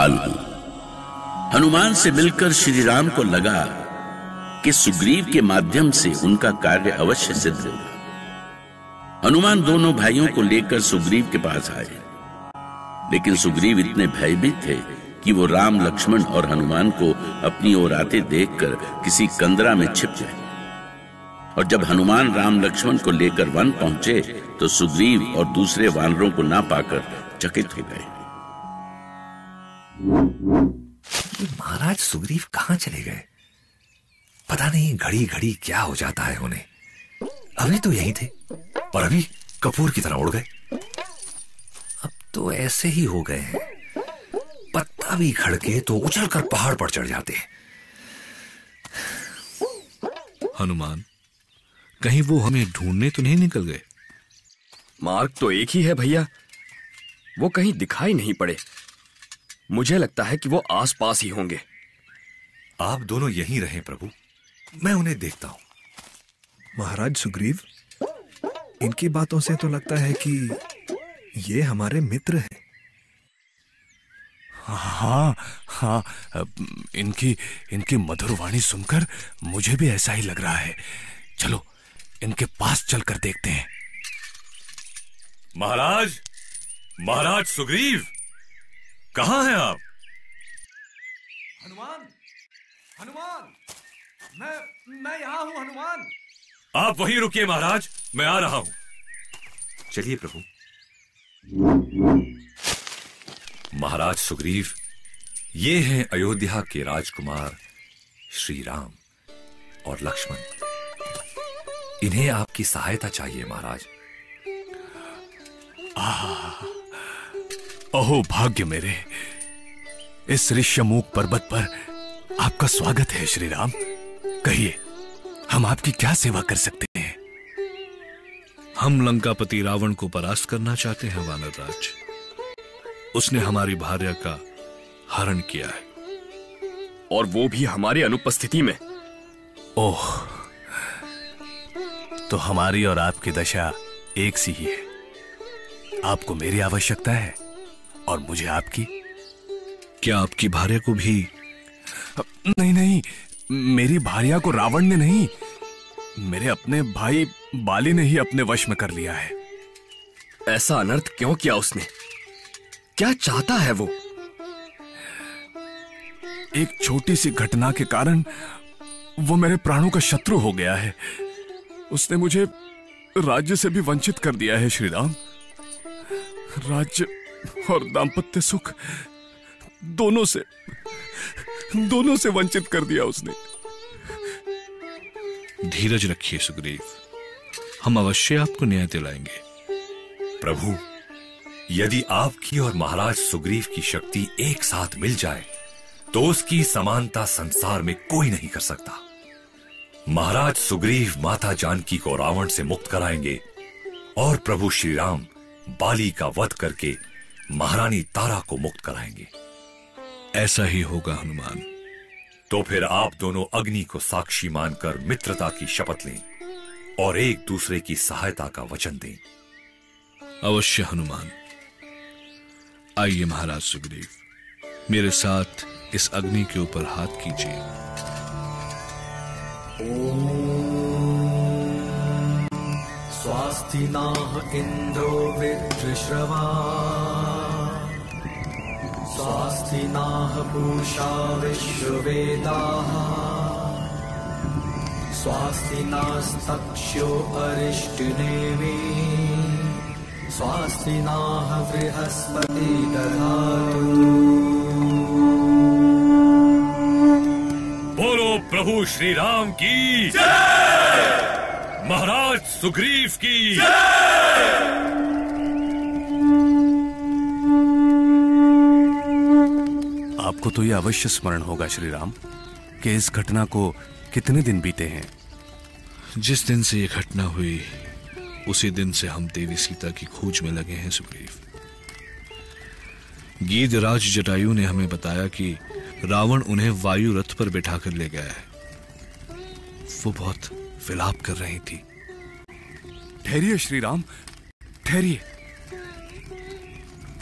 बाल हूं। हनुमान से मिलकर श्री राम को लगा कि सुग्रीव के माध्यम से उनका कार्य अवश्य सिद्ध होगा। हनुमान दोनों भाइयों को लेकर सुग्रीव के पास आए, लेकिन सुग्रीव इतने भयभीत थे कि वो राम, लक्ष्मण और हनुमान को अपनी ओर आते देखकर किसी कंदरा में छिप गए। और जब हनुमान राम लक्ष्मण को लेकर वन पहुंचे तो सुग्रीव और दूसरे वानरों को ना पाकर चकित हो गए। महाराज सुग्रीव कहां चले गए? पता नहीं घड़ी घड़ी क्या हो जाता है उन्हें। अभी तो यहीं थे और अभी कपूर की तरह उड़ गए। अब तो ऐसे ही हो गए हैं, पत्ता भी खड़के तो उछलकर पहाड़ पर चढ़ जाते हैं। हनुमान, कहीं वो हमें ढूंढने तो नहीं निकल गए? मार्ग तो एक ही है भैया, वो कहीं दिखाई नहीं पड़े। मुझे लगता है कि वो आसपास ही होंगे। आप दोनों यहीं रहें प्रभु, मैं उन्हें देखता हूं। महाराज सुग्रीव, इनकी बातों से तो लगता है कि ये हमारे मित्र हैं। हाँ हाँ, इनकी मधुर वाणी सुनकर मुझे भी ऐसा ही लग रहा है। चलो इनके पास चलकर देखते हैं। महाराज, महाराज सुग्रीव, कहां हैं आप? हनुमान, हनुमान, मैं यहां हूं हनुमान। आप वहीं रुकिए महाराज, मैं आ रहा हूं। चलिए प्रभु। महाराज सुग्रीव, ये हैं अयोध्या के राजकुमार श्री राम और लक्ष्मण। इन्हें आपकी सहायता चाहिए महाराज। अहो भाग्य मेरे, इस ऋष्यमूक पर्वत पर आपका स्वागत है श्री राम। कहिए, हम आपकी क्या सेवा कर सकते हैं? हम लंकापति रावण को परास्त करना चाहते हैं वानर राज। उसने हमारी भार्या का हरण किया है, और वो भी हमारी अनुपस्थिति में। ओह, तो हमारी और आपकी दशा एक सी ही है। आपको मेरी आवश्यकता है और मुझे आपकी। क्या आपकी भार्या को भी? नहीं नहीं, मेरी भार्या को रावण ने नहीं, मेरे अपने भाई बाली ने ही अपने वश में कर लिया है। ऐसा अनर्थ क्यों किया उसने? क्या चाहता है वो? एक छोटी सी घटना के कारण वो मेरे प्राणों का शत्रु हो गया है। उसने मुझे राज्य से भी वंचित कर दिया है श्री राम। राज्य और दांपत्य सुख दोनों से वंचित कर दिया उसने। धीरज रखिए सुग्रीव, हम अवश्य आपको न्याय दिलाएंगे। प्रभु, यदि आपकी और महाराज सुग्रीव की शक्ति एक साथ मिल जाए तो उसकी समानता संसार में कोई नहीं कर सकता। महाराज सुग्रीव माता जानकी को रावण से मुक्त कराएंगे और प्रभु श्री राम बाली का वध करके महारानी तारा को मुक्त कराएंगे। ऐसा ही होगा हनुमान। तो फिर आप दोनों अग्नि को साक्षी मानकर मित्रता की शपथ लें और एक दूसरे की सहायता का वचन दें। अवश्य हनुमान। आइए महाराज सुग्रीव, मेरे साथ इस अग्नि के ऊपर हाथ कीजिए। स्वास्ति नाह इंद्रो वृत्रश्रवा, स्वास्ति नाह पूषा विश्ववेदाः, स्वास्ति नास्तक्ष्यो अरिष्टनेमि, स्वास्ति नाह बृहस्पति दधातु। बोलो प्रभु श्री राम की जय! महाराज सुग्रीव की जय! आपको तो यह अवश्य स्मरण होगा श्री राम कि इस घटना को कितने दिन बीते हैं। जिस दिन से यह घटना हुई उसी दिन से हम देवी सीता की खोज में लगे हैं सुग्रीव। गीधराज जटायु ने हमें बताया कि रावण उन्हें वायु रथ पर बिठाकर ले गया है। वो बहुत विलाप कर रही थी। ठहरिए श्री राम, ठहरिए।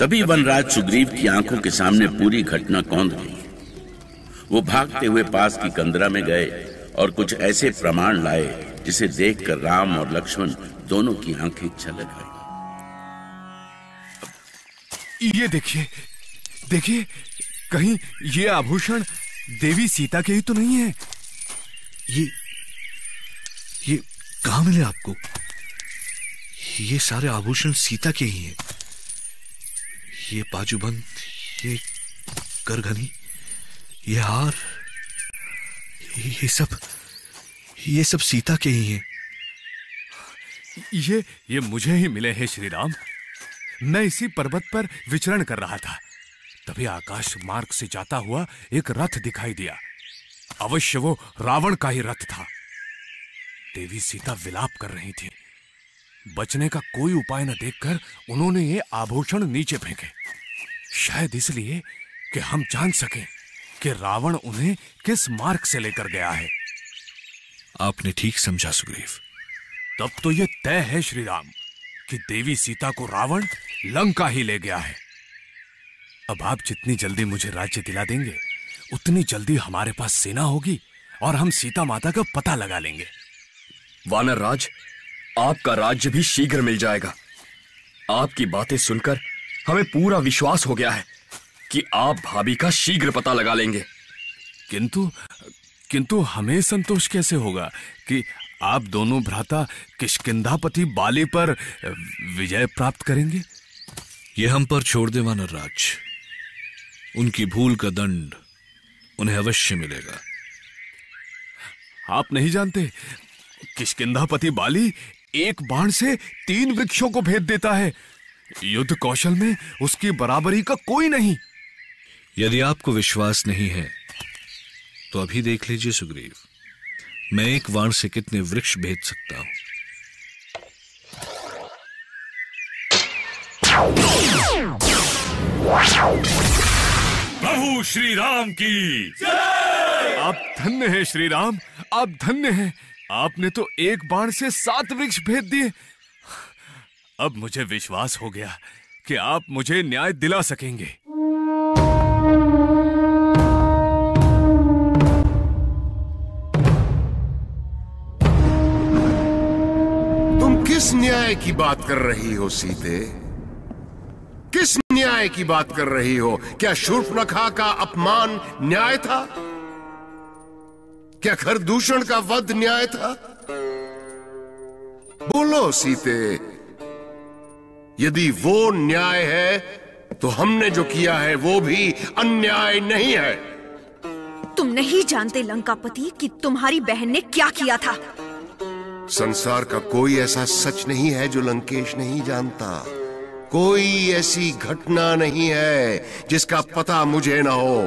तभी वनराज सुग्रीव की आंखों के सामने पूरी घटना कौंध गई। वो भागते हुए पास की कंदरा में गए और कुछ ऐसे प्रमाण लाए जिसे देखकर राम और लक्ष्मण दोनों की आंखें छलक गई। ये देखिए, देखिए, कहीं ये आभूषण देवी सीता के ही तो नहीं है? ये कहां मिले आपको? ये सारे आभूषण सीता के ही हैं। ये बाजूबंद, ये करघनी, ये हार, ये सब सीता के ही हैं। ये मुझे ही मिले हैं श्री राम। मैं इसी पर्वत पर विचरण कर रहा था, तभी आकाश मार्ग से जाता हुआ एक रथ दिखाई दिया। अवश्य वो रावण का ही रथ था। देवी सीता विलाप कर रही थी। बचने का कोई उपाय न देखकर उन्होंने ये आभूषण नीचे फेंके, शायद इसलिए कि हम जान सकें कि रावण उन्हें किस मार्ग से लेकर गया है। आपने ठीक समझा सुग्रीव। तब तो ये तय है श्री राम कि देवी सीता को रावण लंका ही ले गया है। अब आप जितनी जल्दी मुझे राज्य दिला देंगे, उतनी जल्दी हमारे पास सेना होगी और हम सीता माता का पता लगा लेंगे। वानर राज, आपका राज्य भी शीघ्र मिल जाएगा। आपकी बातें सुनकर हमें पूरा विश्वास हो गया है कि आप भाभी का शीघ्र पता लगा लेंगे। किंतु हमें संतोष कैसे होगा कि आप दोनों भ्राता किष्किंधापति बाली पर विजय प्राप्त करेंगे? ये हम पर छोड़ दे वानर राज। उनकी भूल का दंड उन्हें अवश्य मिलेगा। आप नहीं जानते, किष्किंधापति बाली एक बाण से 3 वृक्षों को भेद देता है। युद्ध कौशल में उसकी बराबरी का कोई नहीं। यदि आपको विश्वास नहीं है तो अभी देख लीजिए सुग्रीव, मैं एक बाण से कितने वृक्ष भेद सकता हूं। प्रभु श्री राम की जय। आप धन्य हैं श्री राम, आप धन्य हैं। आपने तो एक बाण से 7 वृक्ष भेद दिए। अब मुझे विश्वास हो गया कि आप मुझे न्याय दिला सकेंगे। तुम किस न्याय की बात कर रही हो सीते? किस न्याय की बात कर रही हो? क्या शूर्पणखा का अपमान न्याय था? क्या खरदूषण का वध न्याय था? बोलो सीते, यदि वो न्याय है तो हमने जो किया है वो भी अन्याय नहीं है। तुम नहीं जानते लंकापति कि तुम्हारी बहन ने क्या किया था। संसार का कोई ऐसा सच नहीं है जो लंकेश नहीं जानता। कोई ऐसी घटना नहीं है जिसका पता मुझे न हो।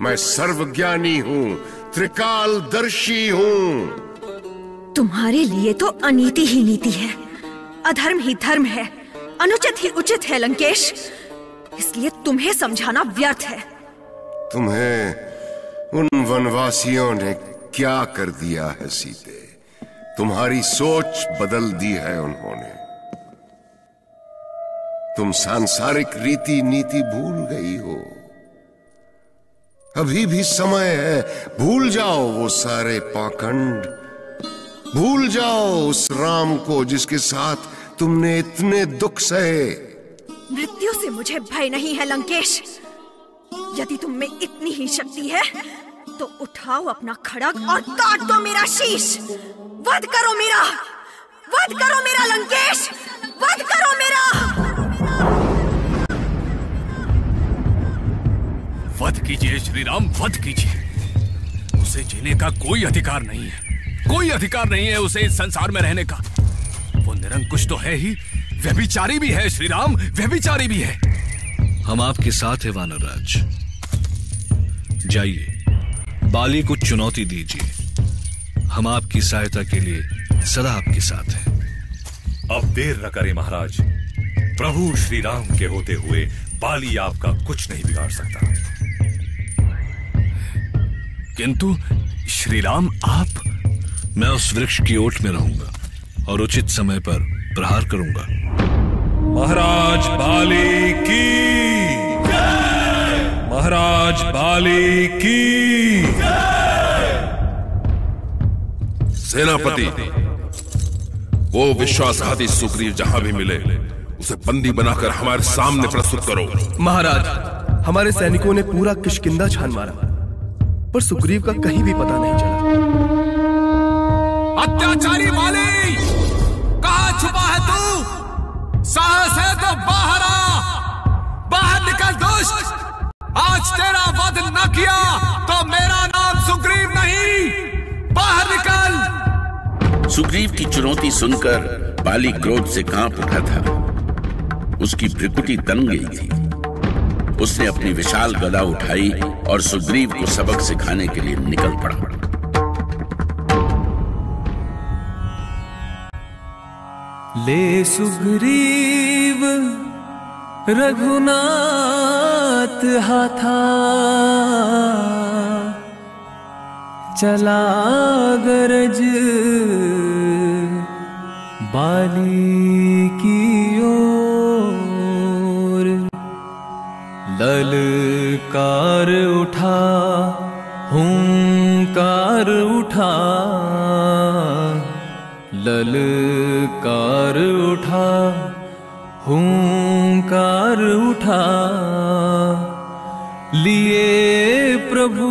मैं सर्वज्ञानी हूं, त्रिकालदर्शी हूं। तुम्हारे लिए तो अनीति ही नीति है, अधर्म ही धर्म है, अनुचित ही उचित है लंकेश। इसलिए तुम्हें समझाना व्यर्थ है। तुम्हें उन वनवासियों ने क्या कर दिया है सीते? तुम्हारी सोच बदल दी है उन्होंने। तुम सांसारिक रीति नीति भूल गई हो। अभी भी समय है, भूल जाओ वो सारे पाखंड। भूल जाओ उस राम को जिसके साथ तुमने इतने दुख सहे। मृत्यु से मुझे भय नहीं है लंकेश। यदि तुम में इतनी ही शक्ति है तो उठाओ अपना खड्ग और काट दो मेरा शीश। वध करो मेरा, वध करो मेरा लंकेश, वध करो मेरा। वध कीजिए श्री राम, वध कीजिए। उसे जीने का कोई अधिकार नहीं है, कोई अधिकार नहीं है उसे इस संसार में रहने का। वो निरंकुश तो है ही, व्यभिचारी भी है श्री राम, व्यभिचारी भी है। हम आपके साथ हैं वानर राज। जाइए, बाली को चुनौती दीजिए। हम आपकी सहायता के लिए सदा आपके साथ हैं। अब देर न करें महाराज। प्रभु श्री राम के होते हुए बाली आपका कुछ नहीं बिगाड़ सकता। किंतु श्री राम आप। मैं उस वृक्ष की ओट में रहूंगा और उचित समय पर प्रहार करूंगा। महाराज बाली की जय! महाराज बाली की जय! सेनापति, वो विश्वासघाती सुग्रीव जहां भी मिले उसे बंदी बनाकर हमारे सामने प्रस्तुत करो। महाराज, हमारे सैनिकों ने पूरा किष्किंधा छान मारा, पर सुग्रीव का कहीं भी पता नहीं चला। अत्याचारी बाली, कहां छुपा है तू? साहस है तो बाहर आ, बाहर निकल दुष्ट। आज तेरा वध न किया तो मेरा नाम सुग्रीव नहीं, बाहर निकल। सुग्रीव की चुनौती सुनकर बाली क्रोध से कांप उठा था। उसकी भ्रिकुटी तन गई थी। उसने अपनी विशाल गदा उठाई और सुग्रीव को सबक सिखाने के लिए निकल पड़ा। ले सुग्रीव रघुनाथ हाथा, चला गरज बाली की ओर। ललकार उठा, हुंकार उठा, ललकार उठा, हुंकार उठा, लिए प्रभु